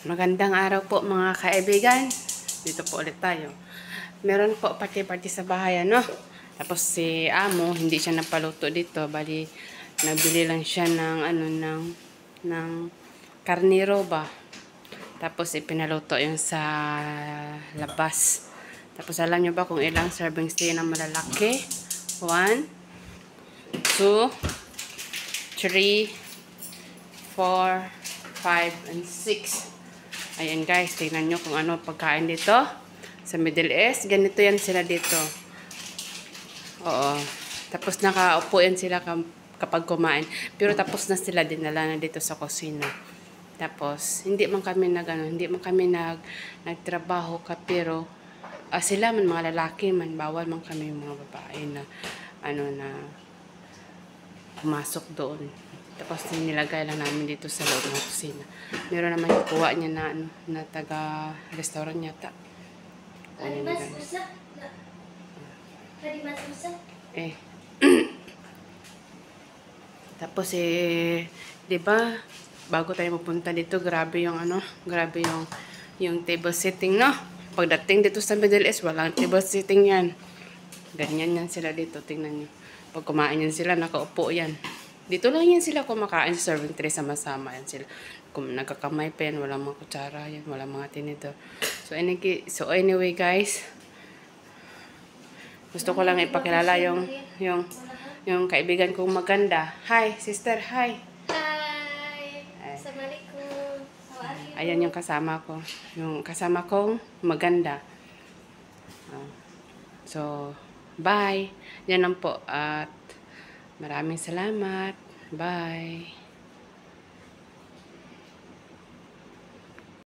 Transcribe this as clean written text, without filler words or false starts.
Magandang araw po mga kaibigan. Dito po ulit tayo. Meron po party-party sa bahay, ano? Tapos si Amo, hindi siya napaluto dito. Bali, nabili lang siya ng, ng karniro ba? Tapos ipinaluto yung sa labas. Tapos alam nyo ba kung ilang servings din ng malalaki? 1, 2, 3, 4, 5, and 6. Ayan guys, tingnan nyo kung ano pagkain dito. Sa Middle East, ganito yan sila dito. Oo. Tapos nakaupo yan sila kapag kumain. Pero tapos na sila, dinala na dito sa kusina. Tapos, hindi man kami nagtrabaho ka, pero sila man mga lalaki man, bawal man kami yung mga babae na na pumasok doon. Tapos nilagay lang namin dito sa loob ng kusina. Meron naman yung kuha niya na taga-restaurant yata. Ayun guys. Eh. Tapos di ba, bago tayo mapunta dito, grabe yung table sitting, no? Pagdating dito sa Middle East, walang table sitting yan. Ganyan yan sila dito, tingnan nyo. Pag kumain yan sila, nakaupo yan. Dito lang yan sila kumakain sa serving tray, sama-sama yan sila. Kung nagkakamay pa yan, walang mga kutsara yan, walang mga tinidor. So anyway guys, gusto ko lang ipakilala yung kaibigan kong maganda. Hi, sister, hi. Hi. Assalamualaikum. How are you? Ayan yung kasama ko. Yung kasama kong maganda. So, bye. Yan lang po. At maraming salamat. Bye.